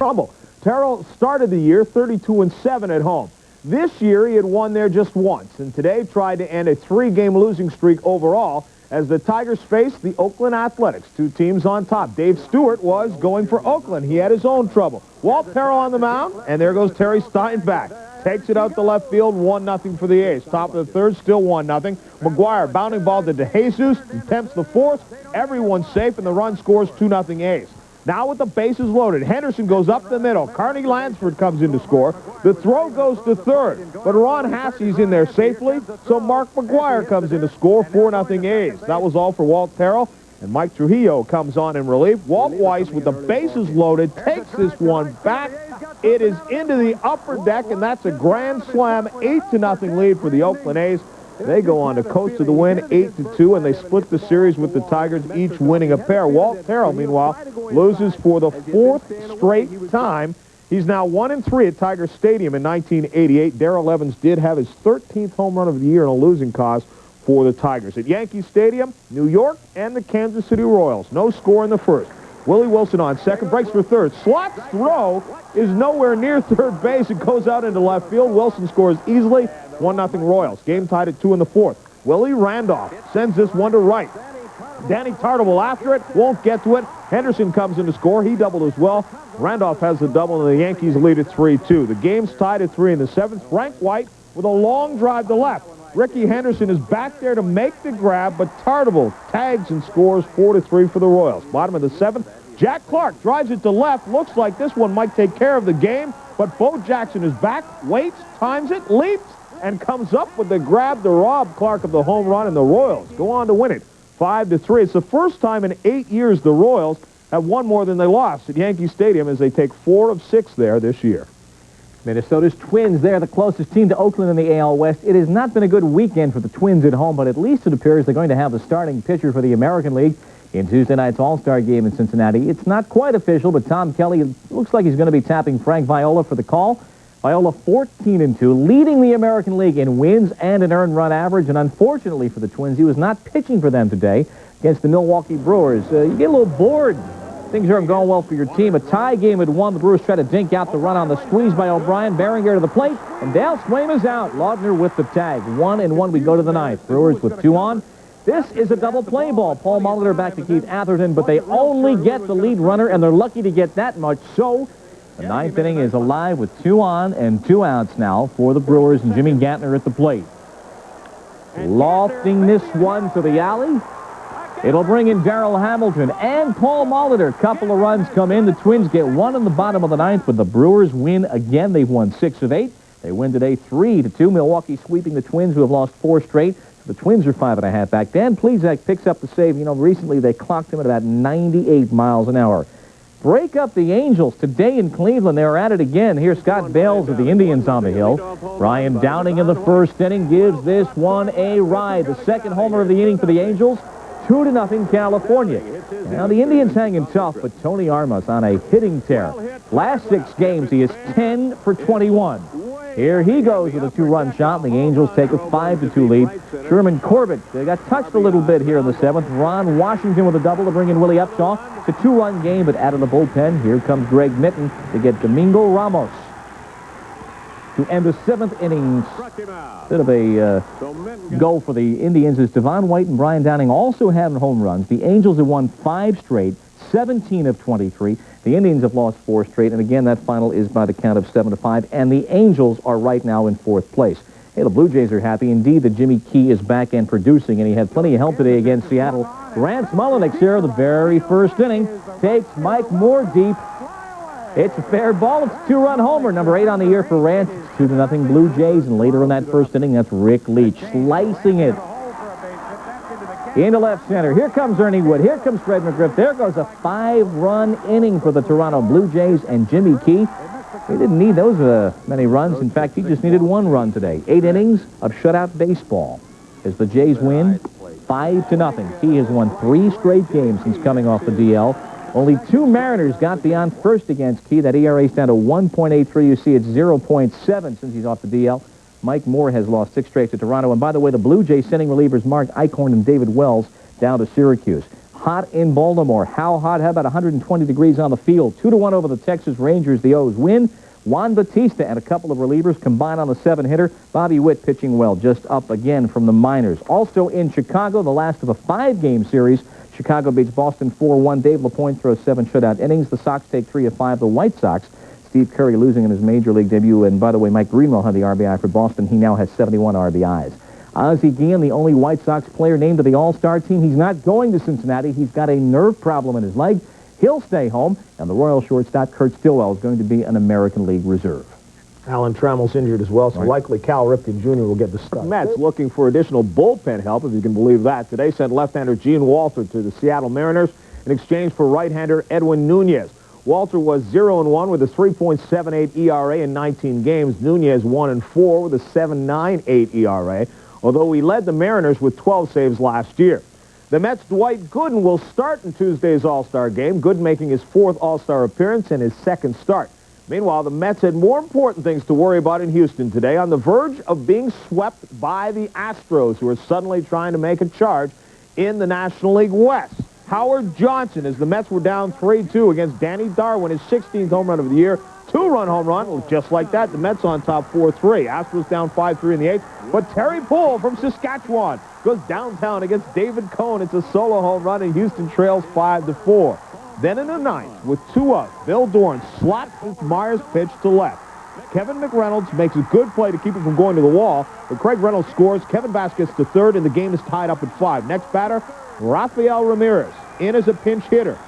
trouble. Terrell started the year 32-7 at home. This year, he had won there just once, and today tried to end a 3-game losing streak overall as the Tigers faced the Oakland Athletics, 2 teams on top. Dave Stewart was going for Oakland. He had his own trouble. Walt Terrell on the mound, and there goes Terry Stein back. Takes it out to left field, 1-0 for the A's. Top of the third, still 1-0. McGuire, bounding ball to DeJesus, attempts the fourth. Everyone's safe, and the run scores 2-0 A's. Now with the bases loaded, Henderson goes up the middle. Carney Lansford comes in to score. The throw goes to third, but Ron Hassey's in there safely, so Mark McGuire comes in to score, 4-0 A's. That was all for Walt Terrell, and Mike Trujillo comes on in relief. Walt Weiss, with the bases loaded, takes this one back. It is into the upper deck, and that's a grand slam, 8-0 lead for the Oakland A's. They go on to coast to the win, 8-2, and they split the series with the Tigers, each winning a pair. Walt Terrell, meanwhile, loses for the 4th straight time. He's now 1-3 at Tiger Stadium in 1988. Darrell Evans did have his 13th home run of the year in a losing cause for the Tigers. At Yankee Stadium, New York and the Kansas City Royals. No score in the first. Willie Wilson on second, breaks for third. Slott's throw is nowhere near third base. It goes out into left field. Wilson scores easily. 1-0 Royals. Game tied at 2 in the 4th. Willie Randolph sends this one to right. Danny Tartabull after it, won't get to it. Henderson comes in to score. He doubled as well. Randolph has the double, and the Yankees lead at 3-2. The game's tied at 3 in the 7th. Frank White with a long drive to left. Ricky Henderson is back there to make the grab, but Tartabull tags and scores 4-3 for the Royals. Bottom of the 7th. Jack Clark drives it to left. Looks like this one might take care of the game, but Bo Jackson is back, waits, times it, leaps, and comes up with the grab to rob Clark of the home run, and the Royals go on to win it 5-3. It's the first time in 8 years the Royals have won more than they lost at Yankee Stadium, as they take 4 of 6 there this year. Minnesota's Twins, they're the closest team to Oakland in the AL West. It has not been a good weekend for the Twins at home, but at least it appears they're going to have the starting pitcher for the American League in Tuesday night's All-Star game in Cincinnati. It's not quite official, but Tom Kelly looks like he's going to be tapping Frank Viola for the call. Viola 14-2, leading the American League in wins and an earned run average, and unfortunately for the Twins, he was not pitching for them today against the Milwaukee Brewers. You get a little bored. Things aren't going well for your team. A tie game at 1. The Brewers try to dink out the run on the squeeze by O'Brien. Berenger to the plate, and Dale Swaim is out. Laudner with the tag. 1-1, we go to the 9th. Brewers with 2 on. This is a double play ball. Paul Molitor back to Keith Atherton, but they only get the lead runner, and they're lucky to get that much. So the 9th inning is alive with 2 on and 2 outs now for the Brewers, and Jimmy Gantner at the plate. Lofting this one to the alley. It'll bring in Darrell Hamilton and Paul Molitor. Couple of runs come in. The Twins get 1 in the bottom of the 9th, but the Brewers win again. They've won 6 of 8. They win today 3-2. Milwaukee sweeping the Twins, who have lost 4 straight. The Twins are 5.5 back. Dan Plesac picks up the save. You know, recently they clocked him at about 98 miles an hour. Break up the Angels today in Cleveland. They are at it again. Here's Scott Bales of the Indians on the hill. Ryan Downing in the first inning gives this one a ride. The second homer of the inning for the Angels. 2-0 California. Now the Indians hanging tough, but Tony Armas on a hitting tear. Last 6 games, he is 10 for 21. Here he goes with a 2-run shot, and the Angels take a 5-2 lead. Sherman Corbett, they got touched a little bit here in the 7th. Ron Washington with a double to bring in Willie Upshaw. It's a 2-run game, but out of the bullpen, here comes Greg Mitton to get Domingo Ramos to end the 7th inning. Bit of a goal for the Indians as Devon White and Brian Downing also having home runs. The Angels have won 5 straight, 17 of 23. The Indians have lost 4 straight, and again, that final is by the count of 7-5, and the Angels are right now in 4th place. Hey, the Blue Jays are happy indeed that Jimmy Key is back and producing, and he had plenty of help today against Seattle. Rance Mulliniks here, the very first inning, takes Mike Moore deep. It's a fair ball. It's a 2-run homer. Number 8 on the year for Rance. It's 2-0 Blue Jays, and later in that first inning, that's Rick Leach slicing it into left center. Here comes Ernie Wood. Here comes Fred McGriff. There goes a 5-run inning for the Toronto Blue Jays, and Jimmy Key, he didn't need those many runs. In fact, he just needed 1 run today. 8 innings of shutout baseball as the Jays win 5-0. Key has won 3 straight games since coming off the DL. Only 2 Mariners got beyond first against Key. That ERA is down to 1.83. You see it's 0.7 since he's off the DL. Mike Moore has lost 6 straight to Toronto. And by the way, the Blue Jays sending relievers Mark Eichhorn and David Wells down to Syracuse. hot in Baltimore. How hot? How about 120 degrees on the field? 2-1 over the Texas Rangers. The O's win. Juan Bautista and a couple of relievers combined on the 7-hitter. Bobby Witt pitching well, just up again from the minors. Also in Chicago, the last of a 5-game series. Chicago beats Boston 4-1. Dave LaPointe throws 7 shutout innings. The Sox take 3 of 5. The White Sox, Steve Curry losing in his major league debut. And by the way, Mike Greenwell had the RBI for Boston. He now has 71 RBIs. Ozzie Guillen, the only White Sox player named to the All-Star team. He's not going to Cincinnati. He's got a nerve problem in his leg. He'll stay home. And the Royal shortstop, Kurt Stillwell, is going to be an American League reserve. Alan Trammell's injured as well, so likely Cal Ripken Jr. will get the start. Mets looking for additional bullpen help, if you can believe that. Today sent left-hander Gene Walter to the Seattle Mariners in exchange for right-hander Edwin Nunez. Walter was 0-1 with a 3.78 ERA in 19 games. Nunez 1-4 with a 7.98 ERA, although he led the Mariners with 12 saves last year. The Mets' Dwight Gooden will start in Tuesday's All-Star game, Gooden making his 4th All-Star appearance and his 2nd start. Meanwhile, the Mets had more important things to worry about in Houston today, on the verge of being swept by the Astros, who are suddenly trying to make a charge in the National League West. Howard Johnson, as the Mets were down 3-2 against Danny Darwin, his 16th home run of the year, 2-run home run, just like that. The Mets on top 4-3. Astros down 5-3 in the 8th. But Terry Poole from Saskatchewan goes downtown against David Cohn. It's a solo home run, and Houston trails 5-4. Then in the 9th, with 2 outs, Bill Dorn slaps Myers' pitch to left. Kevin McReynolds makes a good play to keep it from going to the wall, but Craig Reynolds scores. Kevin Bass gets to 3rd, and the game is tied up at 5. Next batter, Rafael Ramirez, in as a pinch hitter.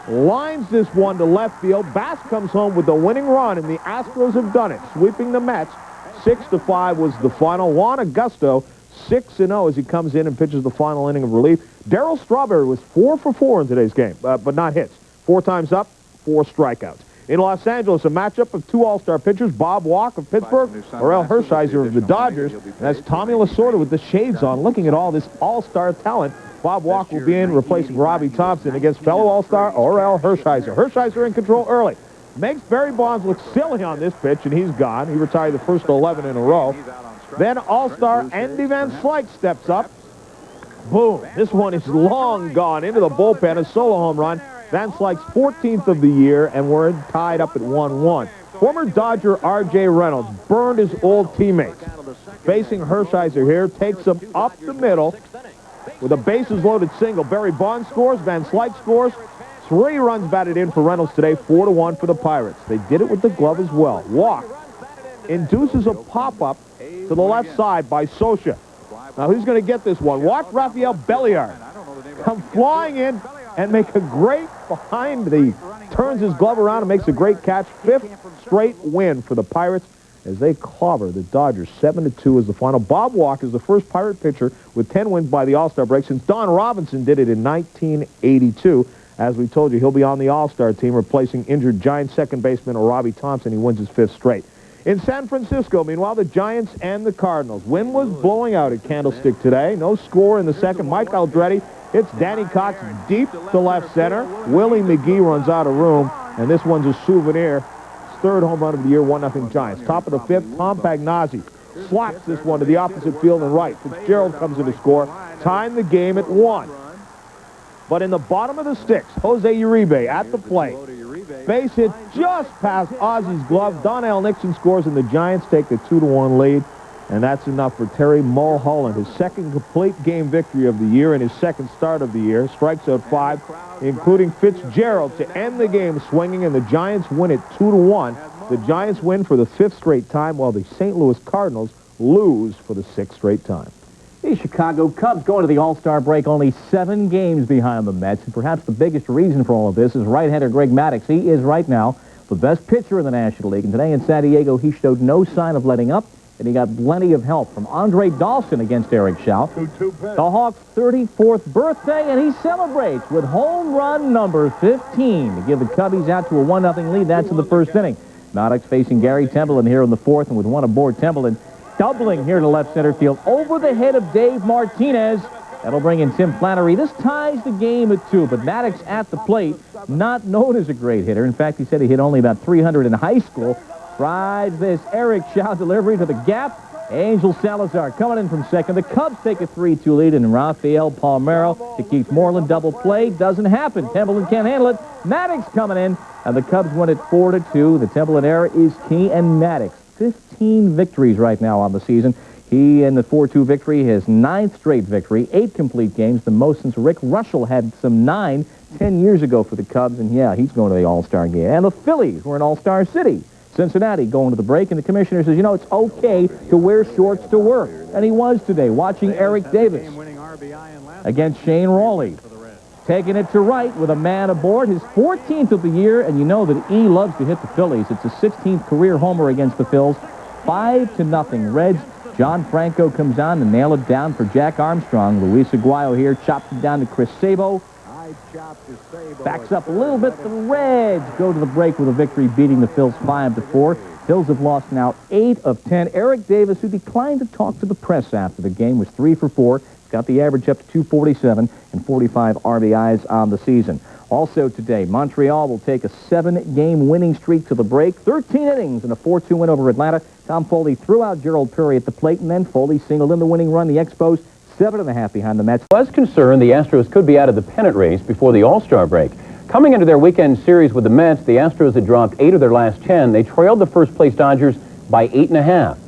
Lines this one to left field. Bass comes home with the winning run, and the Astros have done it, sweeping the Mets. 6-5 was the final. Juan Augusto 6-0 as he comes in and pitches the final inning of relief. Darryl Strawberry was 4 for 4 in today's game, but not hits. 4 times up, 4 strikeouts. In Los Angeles, a matchup of 2 All-Star pitchers, Bob Walk of Pittsburgh, Orel Hershiser of the Dodgers. And that's Tommy Lasorda with the shades on, looking at all this All-Star talent. Bob Walk will be in replacing Robbie Thompson against fellow All-Star Orel Hershiser. Hershiser in control early. Makes Barry Bonds look silly on this pitch, and he's gone. He retired the first 11 in a row. Then All-Star Andy Van Slyke steps up. Boom. This one is long gone into the bullpen, a solo home run. Van Slyke's 14th of the year, and we're tied up at 1-1. Former Dodger R.J. Reynolds burned his old teammates. Facing Hershiser here, takes him up the middle with a bases-loaded single. Barry Bonds scores, Van Slyke scores. 3 runs batted in for Reynolds today, 4-1 for the Pirates. They did it with the glove as well. Walk induces a pop-up to the left side by Socha. Now, who's going to get this one? Watch Rafael Belliard come flying in and make a great behind the, turns his glove around and makes a great catch. 5th straight win for the Pirates as they clobber the Dodgers. 7-2 is the final. Bob Walk is the first Pirate pitcher with 10 wins by the All-Star break since Don Robinson did it in 1982. As we told you, he'll be on the All-Star team replacing injured Giants second baseman Robbie Thompson. He wins his 5th straight. In San Francisco, meanwhile, the Giants and the Cardinals. Wind was blowing out at Candlestick today. No score in the second. Mike Aldretti hits Danny Cox deep to left center. Willie McGee runs out of room, and this one's a souvenir. 3rd home run of the year, 1-0 Giants. Top of the 5th, Tom Pagnazzi slaps this one to the opposite field and right. Fitzgerald comes in to score. Time the game at 1. But in the bottom of the sticks, Jose Uribe at the plate. Base hit just past Ozzy's glove. Donnell Nixon scores, and the Giants take the 2-1 lead. And that's enough for Terry Mulholland, his 2nd complete game victory of the year and his 2nd start of the year. Strikes out 5, including Fitzgerald to end the game swinging, and the Giants win it 2-1. The Giants win for the 5th straight time, while the St. Louis Cardinals lose for the 6th straight time. The Chicago Cubs going to the All-Star break only 7 games behind the Mets. And perhaps the biggest reason for all of this is right-hander Greg Maddux. He is right now the best pitcher in the National League. And today in San Diego, he showed no sign of letting up. And he got plenty of help from Andre Dawson against Eric Shaw. The Hawks' 34th birthday, and he celebrates with home run number 15 to give the Cubbies out to a 1-0 lead. That's in the 1st inning. Maddux facing Gary Templeton here in the 4th, and with one aboard, Templeton doubling here to left center field over the head of Dave Martinez. That'll bring in Tim Flannery. This ties the game at 2, but Maddux at the plate, not known as a great hitter. In fact, he said he hit only about 300 in high school. Rides this Eric Shaw delivery to the gap. Angel Salazar coming in from second. The Cubs take a 3-2 lead, and Rafael Palmeiro to Keith Moreland. Double play doesn't happen. Templeton can't handle it. Maddox coming in, and the Cubs win it 4-2. The Templeton error is key, and Maddox, 15 victories right now on the season. He, in the 4-2 victory, his 9th straight victory, 8 complete games, the most since Rick Russell had some 9 10 years ago for the Cubs, and yeah, he's going to the All-Star game. And the Phillies were in All-Star City. Cincinnati going to the break, and the commissioner says, you know, it's okay to wear shorts to work. And he was today, watching Eric Davis against Shane Rawley. Taking it to right with a man aboard, his 14th of the year, and you know that E loves to hit the Phillies. It's his 16th career homer against the Phils. 5-0 Reds. John Franco comes on to nail it down for Jack Armstrong. Luis Aguayo here chops it down to Chris Sabo. Backs up a little bit. The Reds go to the break with a victory, beating the Phils 5-4. Phils have lost now 8 of 10. Eric Davis, who declined to talk to the press after the game, was 3 for 4. Got the average up to 247 and 45 RBIs on the season. Also today, Montreal will take a 7-game winning streak to the break. 13 innings and a 4-2 win over Atlanta. Tom Foley threw out Gerald Perry at the plate, and then Foley singled in the winning run. The Expos 7.5 behind the Mets. Was concerned the Astros could be out of the pennant race before the All-Star break. Coming into their weekend series with the Mets, the Astros had dropped 8 of their last 10. They trailed the first-place Dodgers by 8.5.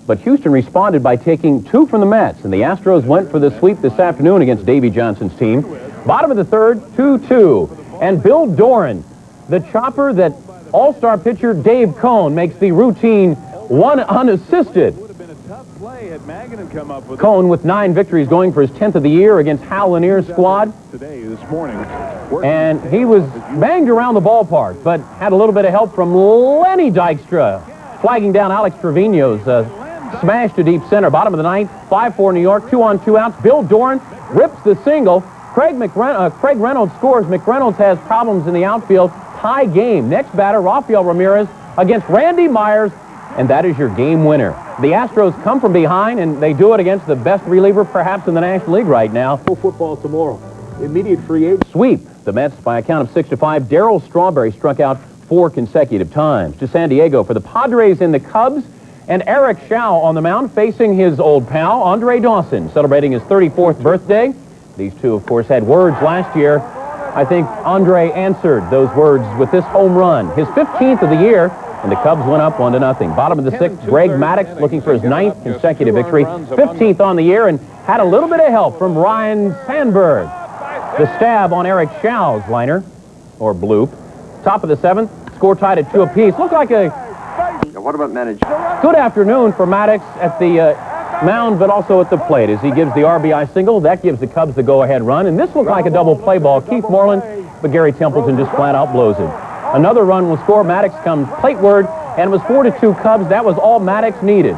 But Houston responded by taking 2 from the Mets, and the Astros went for the sweep this afternoon against Davey Johnson's team. Bottom of the third, 2-2. And Bill Doran, the chopper that All-Star pitcher Dave Cone makes the routine one unassisted. Cone with 9 victories going for his 10th of the year against Hal Lanier's squad. And he was banged around the ballpark, but had a little bit of help from Lenny Dykstra, flagging down Alex Trevino's smash to deep center. Bottom of the ninth, 5-4 New York, 2-on-2 outs. Bill Doran rips the single. Craig Reynolds scores. McReynolds has problems in the outfield. Tie game. Next batter, Rafael Ramirez against Randy Myers, and that is your game winner. The Astros come from behind, and they do it against the best reliever perhaps in the National League right now. Football tomorrow. Immediate free agent. Sweep the Mets by a count of 6-5. Darryl Strawberry struck out 4 consecutive times. To San Diego for the Padres and the Cubs, and Eric Schau on the mound facing his old pal, Andre Dawson, celebrating his 34th birthday. These two, of course, had words last year. I think Andre answered those words with this home run. His 15th of the year, and the Cubs went up 1-0. Bottom of the 6th, Greg Maddux looking for his 9th consecutive victory. 15th on the year, and had a little bit of help from Ryan Sandberg. The stab on Eric Schau's liner, or bloop. Top of the 7th, score tied at 2 apiece. Looked like a What about management? good afternoon for Maddux at the mound, but also at the plate as he gives the RBI single. That gives the Cubs the go-ahead run, and this looked like a double play ball. Keith Moreland, but Gary Templeton just flat out blows it. Another run will score. Maddux comes plateward, and it was 4-2 Cubs. That was all Maddux needed.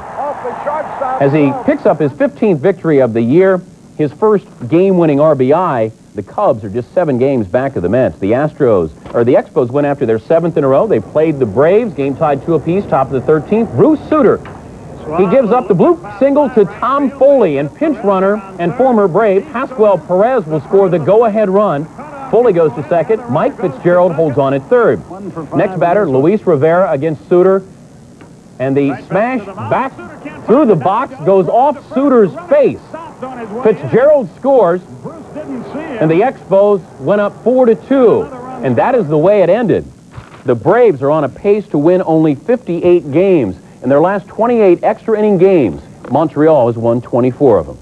As he picks up his 15th victory of the year, his first game-winning RBI, the Cubs are just 7 games back of the Mets. The Expos went after their 7th in a row. They played the Braves, game tied 2 apiece, top of the 13th. Bruce Sutter, he gives up the bloop single to Tom Foley, and pinch runner and former Brave Pascual Perez will score the go-ahead run. Foley goes to second. Mike Fitzgerald holds on at third. Next batter, Luis Rivera against Sutter, and the smash back through the box goes off Sutter's face. Fitzgerald scores, and the Expos went up 4-2, and that is the way it ended. The Braves are on a pace to win only 58 games. In their last 28 extra inning games, Montreal has won 24 of them.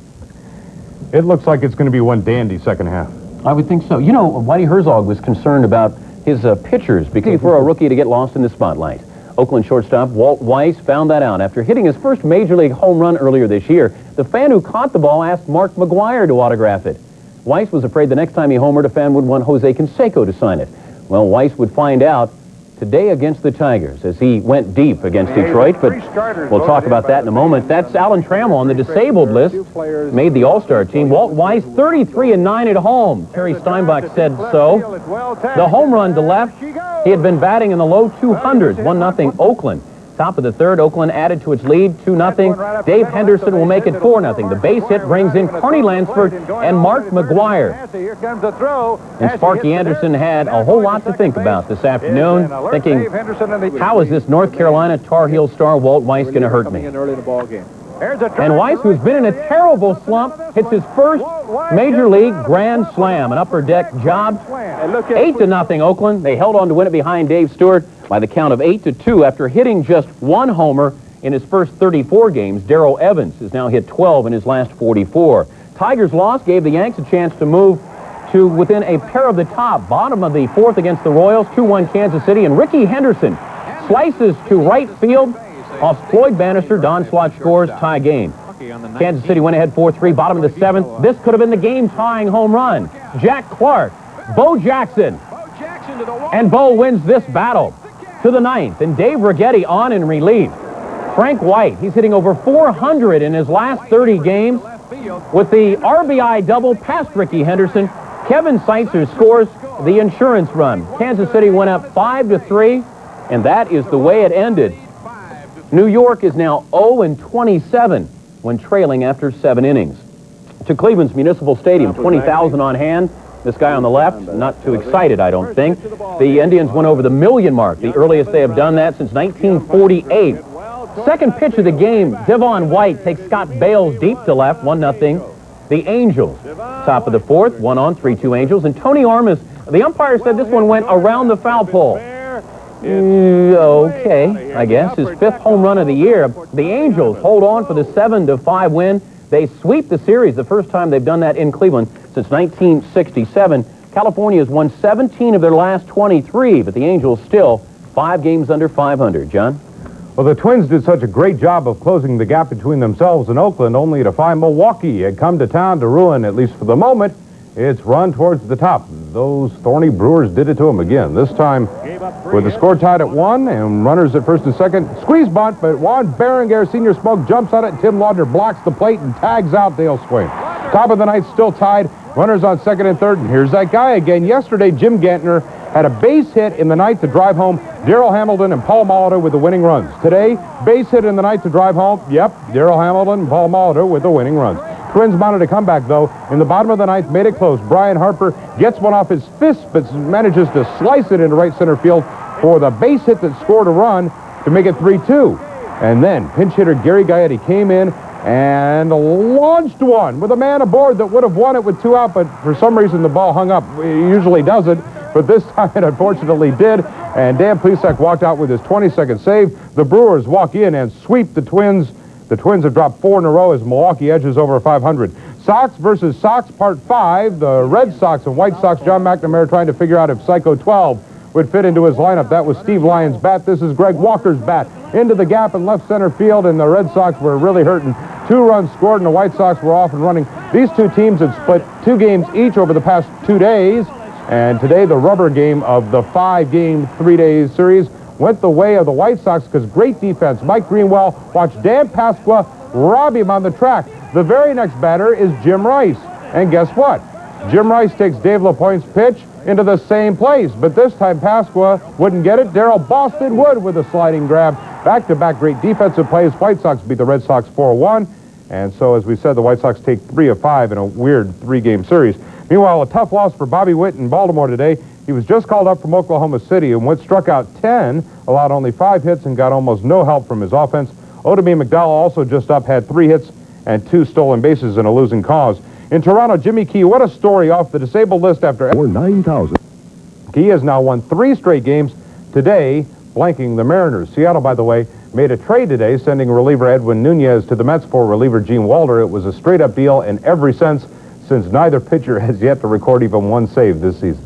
It looks like it's going to be one dandy second half. I would think so. You know, Whitey Herzog was concerned about his pitchers because for a rookie to get lost in the spotlight. Oakland shortstop Walt Weiss found that out after hitting his first major league home run earlier this year. The fan who caught the ball asked Mark McGwire to autograph it. Weiss was afraid the next time he homered, a fan would want Jose Canseco to sign it. Well, Weiss would find out today against the Tigers as he went deep against Detroit, but we'll talk about that in a moment. That's Alan Trammell on the disabled list, made the All-Star team. Walt Weiss, 33-9 at home. Terry Steinbach said so. The home run to left, he had been batting in the low 200s, 1-0 Oakland. Top of the third, Oakland added to its lead, 2-0. Dave Henderson will make it 4-0. The base hit brings in Carney Lansford and Mark McGwire. And Sparky Anderson had a whole lot to think about this afternoon, thinking, how is this North Carolina Tar Heel star Walt Weiss going to hurt me? And Weiss, who's been in a terrible slump, hits his first Major League grand slam, an upper deck job. 8-0 Oakland. They held on to win it behind Dave Stewart by the count of 8-2 after hitting just one homer in his first 34 games. Darrell Evans has now hit 12 in his last 44. Tigers' loss gave the Yanks a chance to move to within a pair of the top. Bottom of the fourth against the Royals, 2-1 Kansas City, and Rickey Henderson slices to right field off Floyd Bannister. Don Slot scores, tie game. Kansas City went ahead 4-3, bottom of the seventh. This could have been the game-tying home run. Jack Clark, Bo Jackson, and Bo wins this battle to the ninth, and Dave Righetti on in relief. Frank White, he's hitting over 400 in his last 30 games with the RBI double past Rickey Henderson. Kevin Seitzer scores the insurance run. Kansas City went up 5-3, and that is the way it ended. New York is now 0-27 when trailing after 7 innings. To Cleveland's Municipal Stadium, 20,000 on hand. This guy on the left, not too excited, I don't think. The Indians went over the million mark, the earliest they have done that since 1948. Second pitch of the game, Devon White takes Scott Bales deep to left, 1-0. The Angels, top of the fourth, 1-on, 3-2 Angels. And Tony Armas, the umpire said this one went around the foul pole. Okay, I guess. His 5th home run of the year. The Angels hold on for the 7-5 win. They sweep the series, the first time they've done that in Cleveland since 1967. California has won 17 of their last 23, but the Angels still 5 games under 500. John? Well, the Twins did such a great job of closing the gap between themselves and Oakland, only to find Milwaukee had come to town to ruin, at least for the moment, its run towards the top. Those thorny Brewers did it to them again. This time with the score tied at 1 and runners at first and second. Squeeze bunt, but Juan Berenguer, Senior Smoke, jumps on it. Tim Laudner blocks the plate and tags out Dale Swain. Top of the ninth, still tied. Runners on second and third. And here's that guy again. Yesterday, Jim Gantner had a base hit in the ninth to drive home Darrell Hamilton and Paul Molitor with the winning runs. Today, base hit in the ninth to drive home. Yep, Darrell Hamilton and Paul Molitor with the winning runs. Twins mounted a comeback, though. In the bottom of the ninth, made it close. Brian Harper gets one off his fist, but manages to slice it into right center field for the base hit that scored a run to make it 3-2. And then pinch hitter Gary Gaetti came in and launched one with a man aboard that would have won it with 2 out, but for some reason the ball hung up. It usually doesn't, but this time it unfortunately did, and Dan Plesac walked out with his 22nd save. The Brewers walk in and sweep the Twins. The Twins have dropped 4 in a row as Milwaukee edges over 500. Sox versus Sox, Part 5. The Red Sox and White Sox. John McNamara trying to figure out if Psycho 12 would fit into his lineup. That was Steve Lyons' bat. This is Greg Walker's bat. Into the gap in left center field, and the Red Sox were really hurting. 2 runs scored, and the White Sox were off and running. These 2 teams had split 2 games each over the past 2 days, and today the rubber game of the 5-game, 3-day series went the way of the White Sox because great defense. Mike Greenwell watched Dan Pasqua rob him on the track. The very next batter is Jim Rice. And guess what? Jim Rice takes Dave LaPointe's pitch into the same place, but this time Pasqua wouldn't get it. Darrell Boston Wood with a sliding grab. Back-to-back great defensive plays. White Sox beat the Red Sox 4-1. And so, as we said, the White Sox take 3 of 5 in a weird 3-game series. Meanwhile, a tough loss for Bobby Witt in Baltimore today. He was just called up from Oklahoma City, and Witt struck out 10, allowed only 5 hits, and got almost no help from his offense. Odemie McDowell also just up, had 3 hits and 2 stolen bases in a losing cause. In Toronto, Jimmy Key, what a story, off the disabled list after 9,000. Key has now won 3 straight games today, blanking the Mariners. Seattle, by the way, made a trade today, sending reliever Edwin Nunez to the Mets for reliever Gene Walter. It was a straight-up deal in every sense, since neither pitcher has yet to record even 1 save this season.